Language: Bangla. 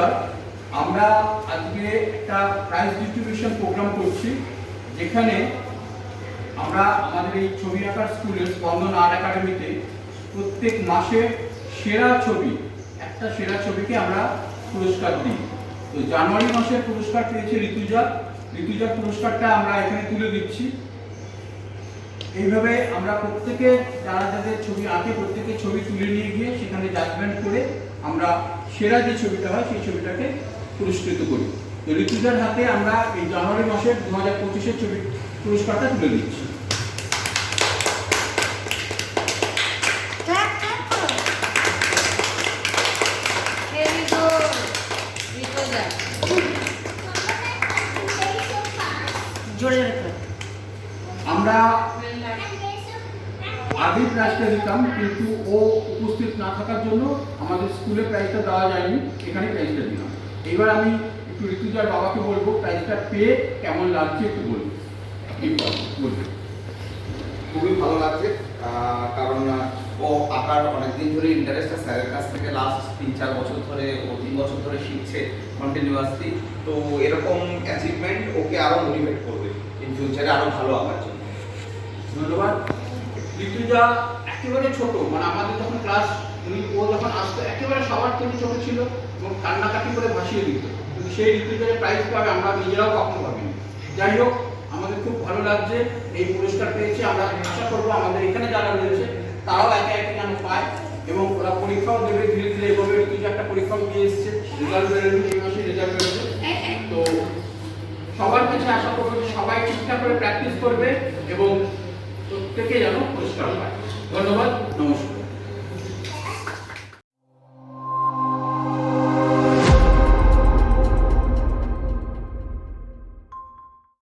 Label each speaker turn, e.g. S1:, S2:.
S1: নমস্কার। আমরা আজকে একটা প্রাইজ ডিস্ট্রিবিউশন প্রোগ্রাম করছি, যেখানে আমরা আমাদের এই ছবি আঁকার স্কুলের স্পন্দন আর্ট একাডেমিতে প্রত্যেক মাসে সেরা ছবি, একটা সেরা ছবিকে আমরা পুরস্কার দিই। তো জানুয়ারি মাসের পুরস্কার পেয়েছে ঋতুজার পুরস্কারটা আমরা এখানে তুলে দিচ্ছি। এইভাবে আমরা প্রত্যেকে যারা যাদের ছবি আঁকে প্রত্যেকে ছবি তুলে নিয়ে গিয়ে সেখানে জাজমেন্ট করে আমরা সেরা যে ছবিটা হয় সেই ছবিটাকে পুরস্কৃত করি। তো ঋতুজার হাতে আমরা এই জানুয়ারি মাসের 2025-এর ছবি পুরস্কারটা তুলে দিচ্ছি। আমরা আগে প্রাইজটা দিতাম, কিন্তু ও উপস্থিত না থাকার জন্য আমাদের স্কুলে প্রাইজটা দেওয়া যায়নি, এখানে প্রাইজটা দিলাম। এবার আমি একটু ঋতুজার বাবাকে বলবো প্রাইজটা পেয়ে কেমন লাগছে একটু বলবো।
S2: খুবই ভালো লাগছে, কারণ ও আঁকার অনেকদিন ধরে ইন্টারেস্ট, স্যারের কাছ থেকে লাস্ট 3-4 বছর ধরে ও 3 বছর ধরে শিখছে কন্টিনিউয়াসলি। তো এরকম অ্যাচিভমেন্ট ওকে আরও মোটিভেট করবে ইন ফিউচারে আরও ভালো আঁকার জন্য।
S1: ধন্যবাদ। ঋতুজা একেবারে ছোট, মানে আমাদের যখন ক্লাস ও যখন আসতো একেবারে সবার থেকে ছোট ছিল এবং কান্নাকাটি করে ভাসিয়ে দিত, কিন্তু সেই ঋতুজার প্রাইজ পাবে আমরা নিজেরাও কখনো ভাবিনি। যাই হোক, আমাদের খুব ভালো লাগছে এই পুরস্কার পেয়েছে। আমরা আশা করবো আমাদের এখানে যারা রয়েছে তারাও একে একে যেন পায় এবং ওরা পরীক্ষাও দেবে ধীরে ধীরে। এভাবে ঋতুজা একটা পরীক্ষাও দিয়ে এসছে, রেজাল্ট বেরোবে, এই মাসে রেজাল্ট বেরোবে। তো সবার কাছে আশা করবো যে সবাই ঠিকঠাক করে প্র্যাকটিস করবে এবং প্রত্যেকে যেন পুরস্কার পায়। ধন্যবাদ।